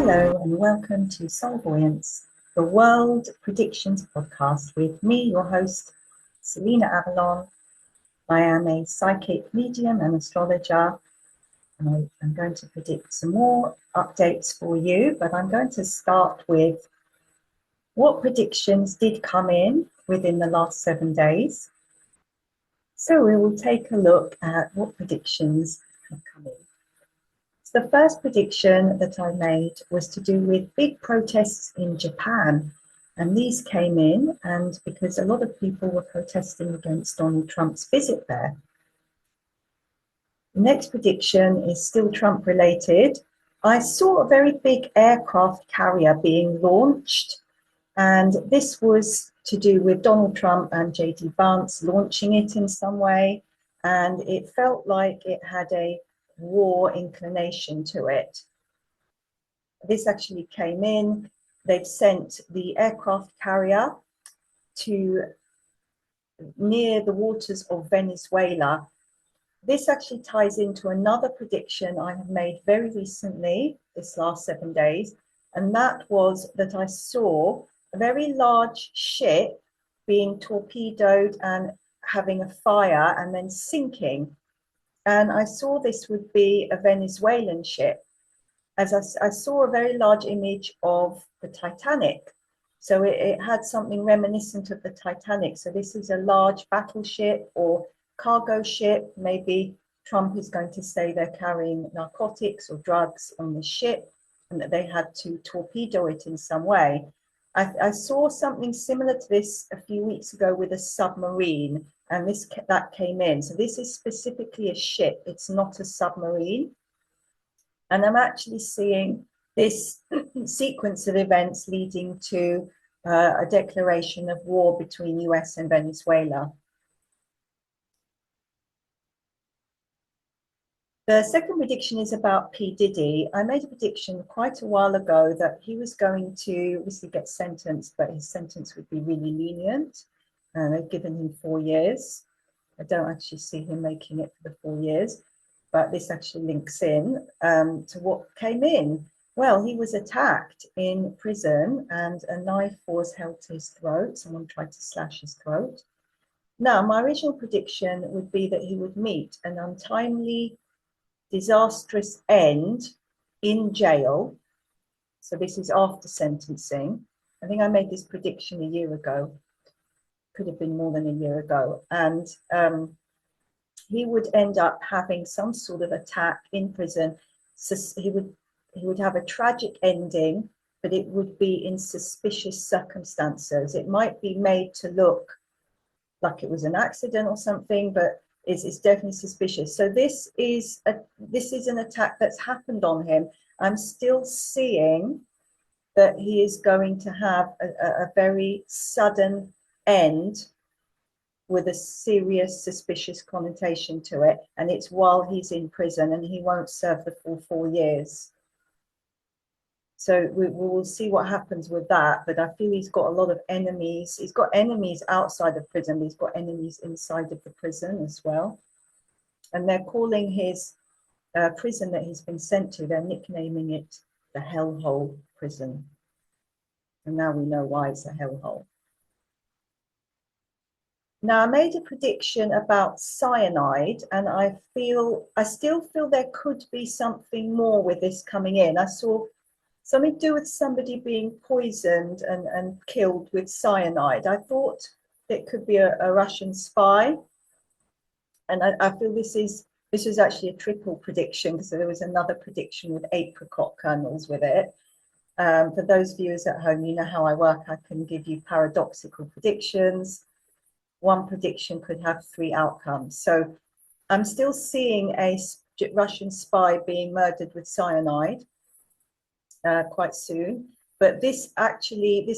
Hello and welcome to Soul-Voyance, the World Predictions podcast with me, your host, Selina Avalon. I am a psychic medium and astrologer, and I'm going to predict some more updates for you, but I'm going to start with what predictions did come in within the last 7 days. So we will take a look at what predictions have come in. The first prediction that I made was to do with big protests in Japan, and these came in, and because a lot of people were protesting against Donald Trump's visit there. The next prediction is still Trump related. I saw a very big aircraft carrier being launched, and this was to do with Donald Trump and JD Vance launching it in some way, and it felt like it had a war inclination to it. This actually came in. They've sent the aircraft carrier to near the waters of Venezuela. This actually ties into another prediction I have made very recently, this last 7 days, and that was that I saw a very large ship being torpedoed and having a fire and then sinking. And I saw this would be a Venezuelan ship, as I saw a very large image of the Titanic. So it had something reminiscent of the Titanic. So this is a large battleship or cargo ship. Maybe Trump is going to say they're carrying narcotics or drugs on the ship and that they had to torpedo it in some way. I saw something similar to this a few weeks ago with a submarine, and that came in. So this is specifically a ship, it's not a submarine. And I'm actually seeing this sequence of events leading to a declaration of war between US and Venezuela. The second prediction is about P. Diddy. I made a prediction quite a while ago that he was going to obviously get sentenced, but his sentence would be really lenient. They've given him 4 years. I don't actually see him making it for the 4 years, but this actually links in to what came in. Well, he was attacked in prison and a knife was held to his throat. Someone tried to slash his throat. Now, my original prediction would be that he would meet an untimely, disastrous end in jail. So this is after sentencing. I think I made this prediction a year ago. Could have been more than a year ago. And he would end up having some sort of attack in prison. So he would have a tragic ending, but it would be in suspicious circumstances. It might be made to look like it was an accident or something, but it's definitely suspicious. So this is an attack that's happened on him. I'm still seeing that he is going to have a very sudden end with a serious suspicious connotation to it, and it's while he's in prison and he won't serve the full 4 years. So we will see what happens with that, but I feel he's got a lot of enemies. He's got enemies outside of prison, but he's got enemies inside of the prison as well. And they're calling his prison that he's been sent to, they're nicknaming it the hellhole prison. And now we know why it's a hellhole. Now, I made a prediction about cyanide, and I still feel there could be something more with this coming in. I saw something to do with somebody being poisoned and killed with cyanide. I thought it could be a Russian spy. And I feel this is actually a triple prediction, because there was another prediction with apricot kernels with it. For those viewers at home, you know how I work. I can give you paradoxical predictions. One prediction could have 3 outcomes. So I'm still seeing a Russian spy being murdered with cyanide quite soon. But this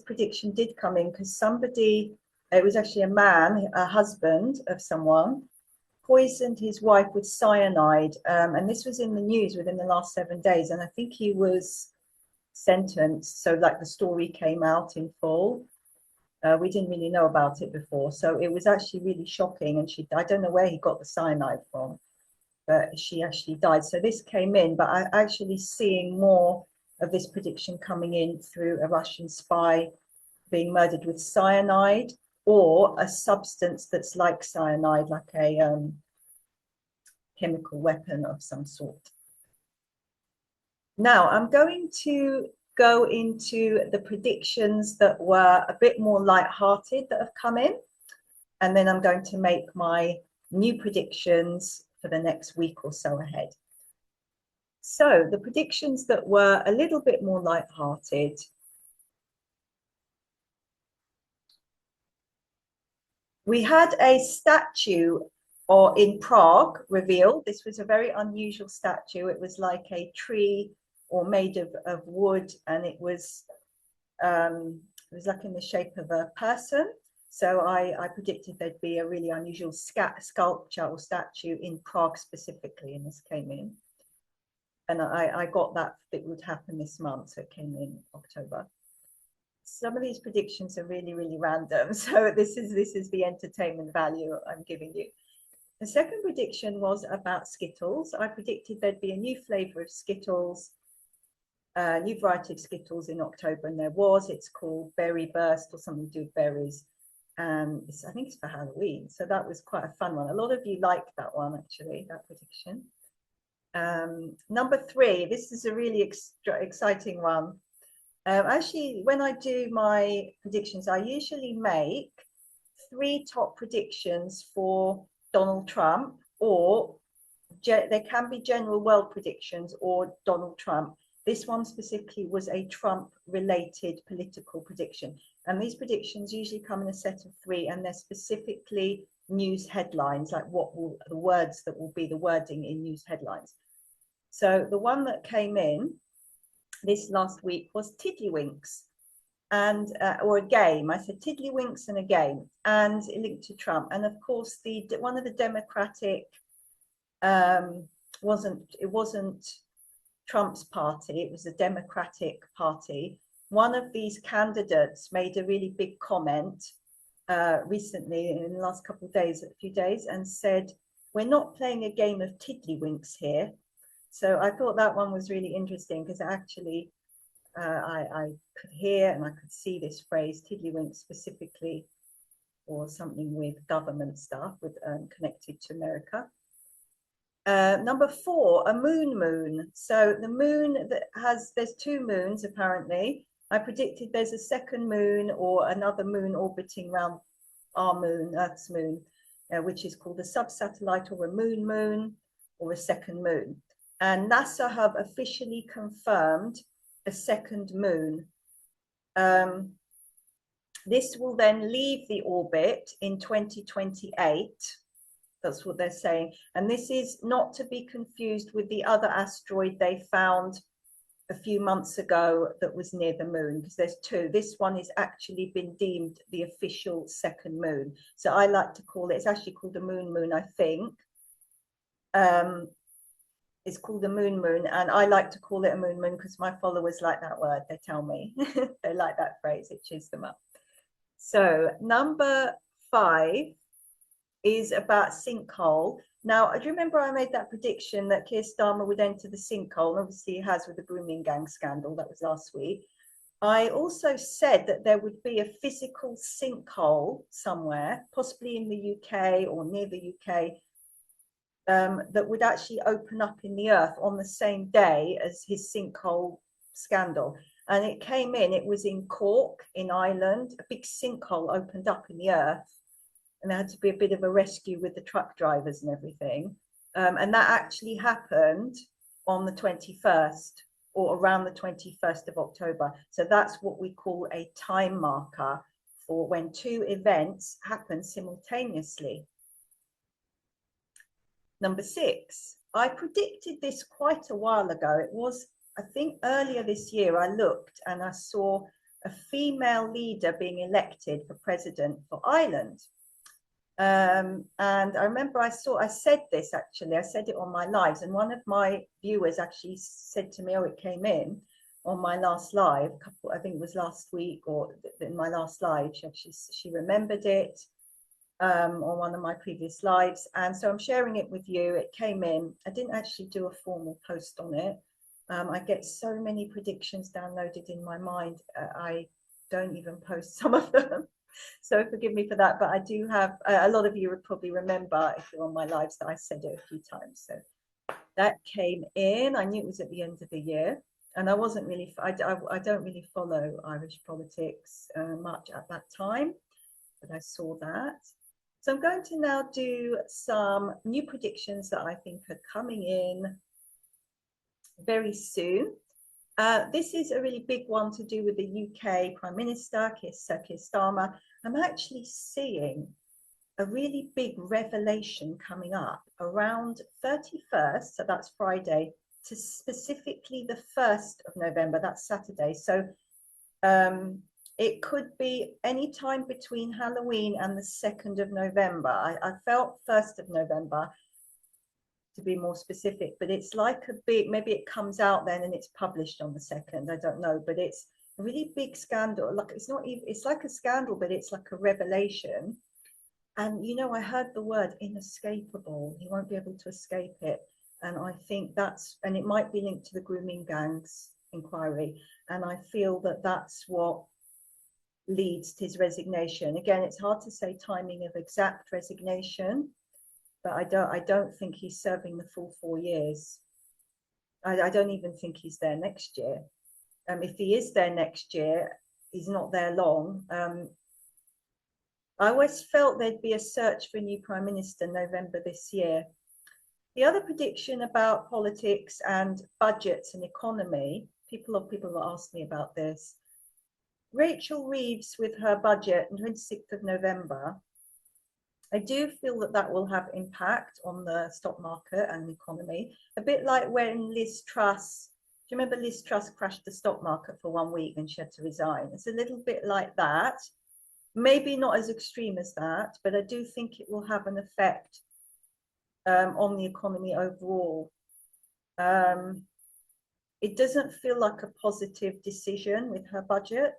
prediction did come in because it was actually a man, a husband of someone, poisoned his wife with cyanide. And this was in the news within the last 7 days. And I think he was sentenced. So like the story came out in full. We didn't really know about it before. So it was actually really shocking. And I don't know where he got the cyanide from, but she actually died. So this came in, but I'm actually seeing more of this prediction coming in through a Russian spy being murdered with cyanide, or a substance that's like cyanide, like a chemical weapon of some sort. Now I'm going to go into the predictions that were a bit more light-hearted that have come in, and then I'm going to make my new predictions for the next week or so ahead. So the predictions that were a little bit more light-hearted. We had a statue in Prague revealed. This was a very unusual statue. It was like a tree or made of wood, and it was like in the shape of a person. So I predicted there'd be a really unusual sculpture or statue in Prague specifically, and this came in. And I got that it would happen this month, so it came in October. Some of these predictions are really, really random. So this is the entertainment value I'm giving you. The second prediction was about Skittles. I predicted there'd be a new flavor of Skittles, a new variety of Skittles in October, and there was. It's called Berry Burst or something to do with berries. I think it's for Halloween. So that was quite a fun one. A lot of you liked that one, actually, that prediction. Number 3, this is a really exciting one. Actually, when I do my predictions, I usually make 3 top predictions for Donald Trump, or there can be general world predictions or Donald Trump. This one specifically was a Trump-related political prediction. And these predictions usually come in a set of 3, and they're specifically news headlines, like the words that will be the wording in news headlines. So the one that came in this last week was Tiddlywinks, and or a game. I said Tiddlywinks and a game, and it linked to Trump. And of course, one of the Democratic wasn't Trump's party. It was the Democratic Party. One of these candidates made a really big comment recently in the last couple of days, a few days, and said, "We're not playing a game of Tiddlywinks here." So I thought that one was really interesting, because actually I could hear and I could see this phrase Tiddlywinks specifically, or something with government stuff with connected to America. Number 4, a moon. So the moon there's 2 moons apparently. I predicted there's a second moon or another moon orbiting around our moon, Earth's moon, which is called a sub-satellite or a moon or a second moon. And NASA have officially confirmed a second moon. This will then leave the orbit in 2028. That's what they're saying. And this is not to be confused with the other asteroid they found a few months ago that was near the moon, because there's 2. This one has actually been deemed the official second moon. So I like to call it, it's actually called the moon, I think. It's called the moon, and I like to call it a moon because my followers like that word. They tell me they like that phrase. It cheers them up. So number 5 is about sinkhole. Now, do you remember I made that prediction that Keir Starmer would enter the sinkhole? And obviously he has with the grooming gang scandal. That was last week. I also said that there would be a physical sinkhole somewhere, possibly in the UK or near the UK, that would actually open up in the earth on the same day as his sinkhole scandal. And it came in, it was in Cork in Ireland, a big sinkhole opened up in the earth, and there had to be a bit of a rescue with the truck drivers and everything. And that actually happened on the 21st, or around the 21st of October. So that's what we call a time marker for when 2 events happen simultaneously. Number 6, I predicted this quite a while ago. It was, I think, earlier this year. I looked and I saw a female leader being elected for president for Ireland. And I remember I said this actually, I said it on my lives, and one of my viewers actually said to me, oh, it came in on my last live, I think it was last week or in my last live, she remembered it. On one of my previous lives, and so I'm sharing it with you. It came in. I didn't actually do a formal post on it, I get so many predictions downloaded in my mind. I don't even post some of them. So forgive me for that. But I do have, a lot of you would probably remember if you're on my lives that I said it a few times. So that came in. I knew it was at the end of the year. And I wasn't really, I don't really follow Irish politics much at that time, but I saw that. So I'm going to now do some new predictions that I think are coming in very soon. This is a really big one to do with the UK Prime Minister, Keir Starmer. I'm actually seeing a really big revelation coming up around 31st, so that's Friday, to specifically the 1st of November, that's Saturday. So it could be any time between Halloween and the 2nd of November. I felt 1st of November, to be more specific, but it's like a big, maybe it comes out then and it's published on the 2nd, I don't know, but it's a really big scandal. Like, it's not even, it's like a scandal, but it's like a revelation. And you know, I heard the word inescapable. He won't be able to escape it. And I think that's, and it might be linked to the grooming gangs inquiry, and I feel that that's what leads to his resignation. Again, it's hard to say timing of exact resignation, but I don't think he's serving the full 4 years. I don't even think he's there next year. If he is there next year, he's not there long. I always felt there'd be a search for a new Prime Minister November this year. The other prediction about politics and budgets and economy, people have asked me about this. Rachel Reeves with her budget on 26th of November, I do feel that that will have impact on the stock market and the economy, a bit like when Liz Truss, do you remember Liz Truss crashed the stock market for 1 week and she had to resign? It's a little bit like that. Maybe not as extreme as that, but I do think it will have an effect on the economy overall. It doesn't feel like a positive decision with her budget.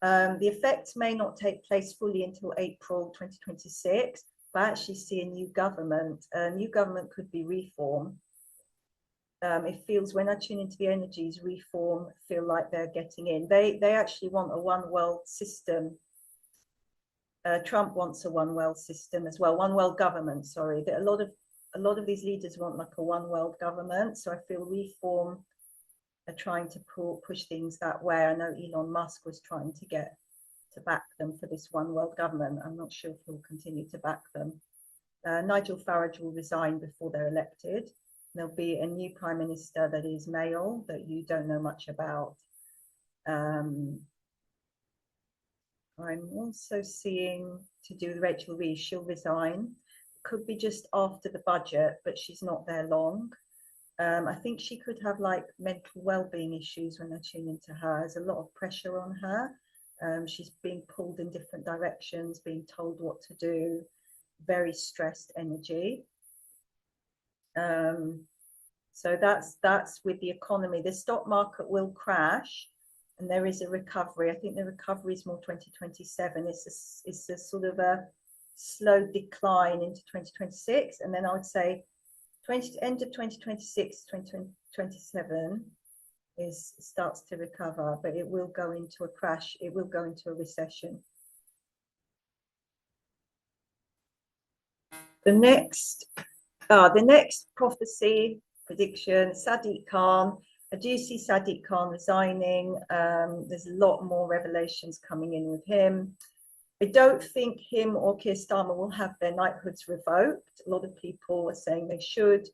The effects may not take place fully until April 2026, but I actually see a new government. A new government could be reform. It feels, when I tune into the energies, reform feel like they're getting in. They actually want a one world system. Trump wants a one world system as well, one world government, sorry. A lot of these leaders want like a one world government. So I feel reform are trying to push things that way. I know Elon Musk was trying to get to back them for this one world government. I'm not sure if he'll continue to back them. Nigel Farage will resign before they're elected. There'll be a new prime minister that is male that you don't know much about. I'm also seeing, to do with Rachel Reeves, she'll resign. Could be just after the budget, but she's not there long. I think she could have like mental well-being issues when I tune into her. There's a lot of pressure on her. She's being pulled in different directions, being told what to do, very stressed energy. So that's with the economy. The stock market will crash and there is a recovery. I think the recovery is more 2027. It's a sort of a slow decline into 2026. And then I would say end of 2026, 2027 starts to recover, but it will go into a crash. It will go into a recession. The next prophecy prediction, Sadiq Khan. I do see Sadiq Khan resigning. There's a lot more revelations coming in with him. I don't think him or Keir Starmer will have their knighthoods revoked. A lot of people are saying they should.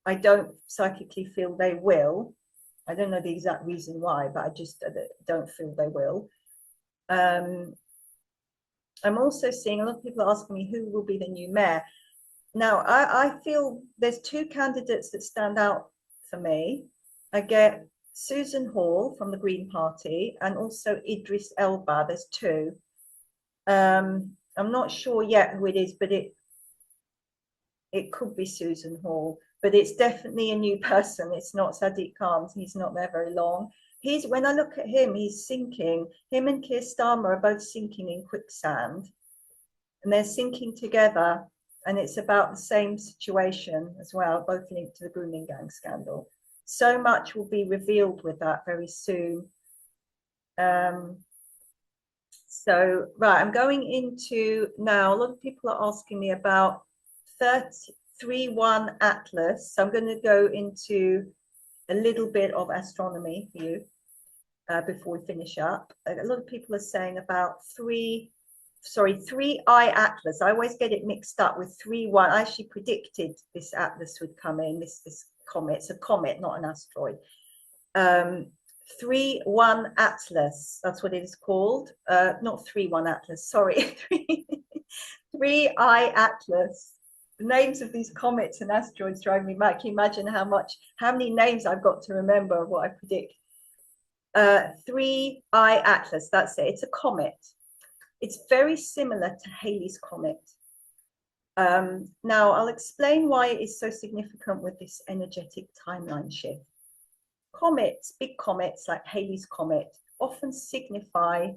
I don't psychically feel they will. I don't know the exact reason why, but I just don't feel they will. I'm also seeing a lot of people asking me who will be the new mayor. Now, I feel there's two candidates that stand out for me. I get Susan Hall from the Green Party and also Idris Elba. There's two. I'm not sure yet who it is, but it could be Susan Hall, but it's definitely a new person. It's not Sadiq Khan. He's not there very long. When I look at him, he's sinking. Him and Keir Starmer are both sinking in quicksand, and they're sinking together. And it's about the same situation as well, both linked to the grooming gang scandal. So much will be revealed with that very soon. So, right, I'm going into now. A lot of people are asking me about 3-1 Atlas. So I'm going to go into a little bit of astronomy for you before we finish up. A lot of people are saying about 3I Atlas. I always get it mixed up with 3-1. I actually predicted this Atlas would come in, this comet. It's a comet, not an asteroid. 3-1 Atlas, that's what it is called. Not 3-1 Atlas, sorry. 3I Atlas. The names of these comets and asteroids drive me mad. Can you imagine how many names I've got to remember of what I predict? 3I Atlas, that's it. It's a comet. It's very similar to Halley's Comet. Now, I'll explain why it is so significant with this energetic timeline shift. Comets, big comets like Halley's Comet, often signify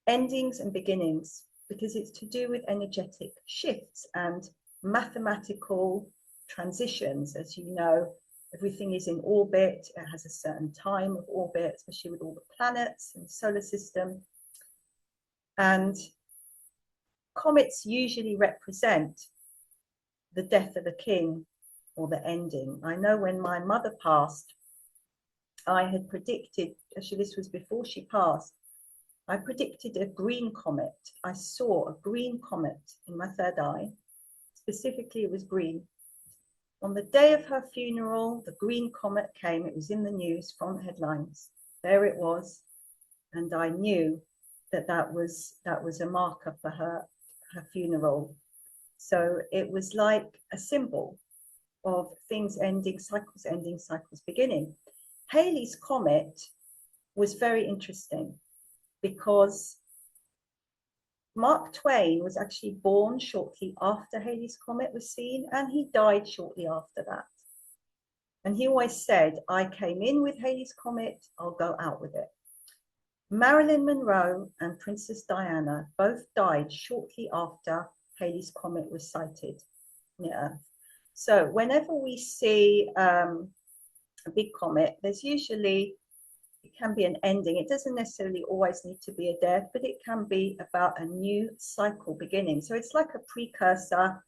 endings and beginnings because it's to do with energetic shifts and mathematical transitions. As you know, everything is in orbit. It has a certain time of orbit, especially with all the planets and the solar system. And comets usually represent the death of a king or the ending. I know when my mother passed, I had predicted, actually this was before she passed, I predicted a green comet. I saw a green comet in my third eye. Specifically, it was green. On the day of her funeral, the green comet came. It was in the news, front headlines. There it was. And I knew that that was a marker for her funeral. So it was like a symbol of things ending, cycles beginning. Halley's Comet was very interesting because Mark Twain was actually born shortly after Halley's Comet was seen, and he died shortly after that. And he always said, I came in with Halley's Comet, I'll go out with it. Marilyn Monroe and Princess Diana both died shortly after Halley's Comet was sighted near Earth. So whenever we see a big comet, there's usually, it can be an ending. It doesn't necessarily always need to be a death, but it can be about a new cycle beginning. So it's like a precursor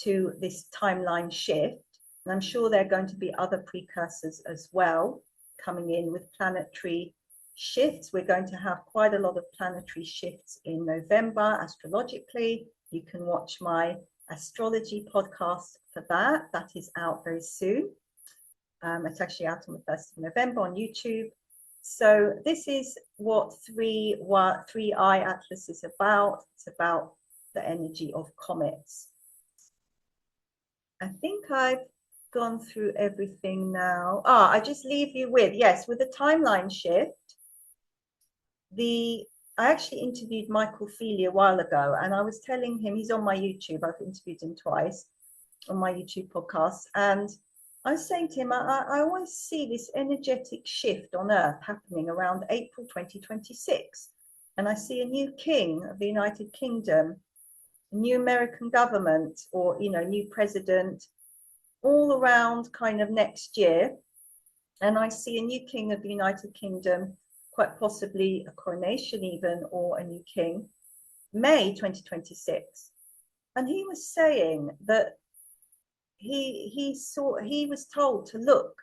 to this timeline shift. And I'm sure there are going to be other precursors as well coming in with planetary shifts. We're going to have quite a lot of planetary shifts in November astrologically. You can watch my astrology podcast for that. That is out very soon. It's actually out on the 1st of November on YouTube. So this is what 3I Atlas is about. It's about the energy of comets. I think I've gone through everything now. I just leave you with, yes, with the timeline shift. I actually interviewed Michael Feely a while ago, and I was telling him, he's on my YouTube. I've interviewed him twice on my YouTube podcast, and I was saying to him, I always see this energetic shift on Earth happening around April 2026. And I see a new king of the United Kingdom, a new American government, or, new president all around kind of next year. And I see a new king of the United Kingdom, quite possibly a coronation even, or a new king, May 2026. And he was saying that he was told to look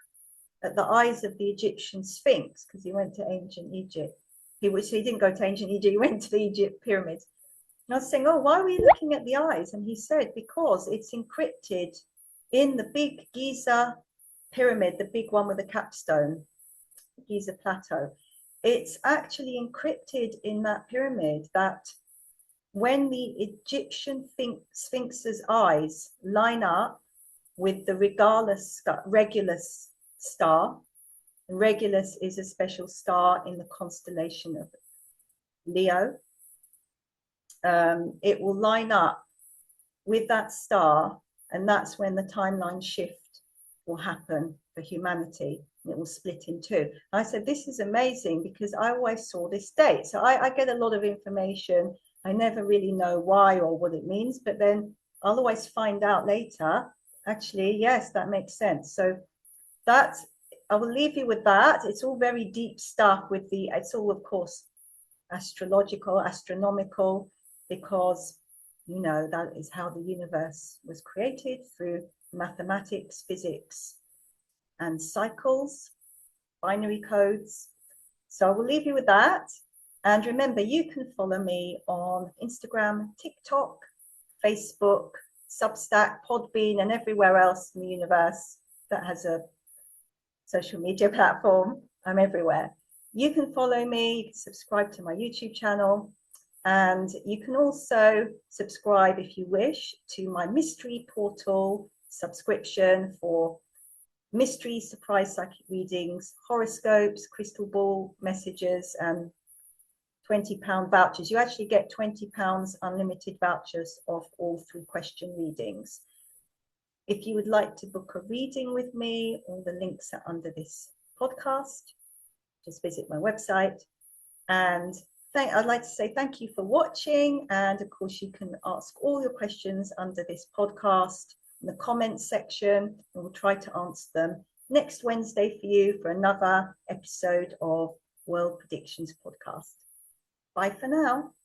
at the eyes of the Egyptian Sphinx because he went to ancient Egypt. He didn't go to ancient Egypt, he went to the Egypt pyramids. And I was saying, oh, why are we looking at the eyes? And he said, because it's encrypted in the big Giza pyramid, the big one with the capstone, Giza plateau. It's actually encrypted in that pyramid that when the Egyptian Sphinx's eyes line up with the Regulus star. Regulus is a special star in the constellation of Leo. It will line up with that star, and that's when the timeline shift will happen for humanity. It will split in two. I said, this is amazing because I always saw this date. So I get a lot of information. I never really know why or what it means, but then I'll always find out later. Actually, yes, that makes sense. So that's I will leave you with that. It's all very deep stuff with it's all, of course, astrological, astronomical, because, you know, that is how the universe was created, through mathematics, physics, and cycles, binary codes. So I will leave you with that. And remember, you can follow me on Instagram, TikTok, Facebook, Substack, Podbean, and everywhere else in the universe that has a social media platform. I'm everywhere. You can follow me, you can subscribe to my YouTube channel, and you can also subscribe, if you wish, to my mystery portal subscription for mystery surprise psychic readings, horoscopes, crystal ball messages, and £20 vouchers. You actually get £20 unlimited vouchers off all 3 question readings. If you would like to book a reading with me, all the links are under this podcast. Just visit my website. And I'd like to say thank you for watching. And of course, you can ask all your questions under this podcast in the comments section, and we'll try to answer them next Wednesday for you for another episode of World Predictions Podcast. Bye for now.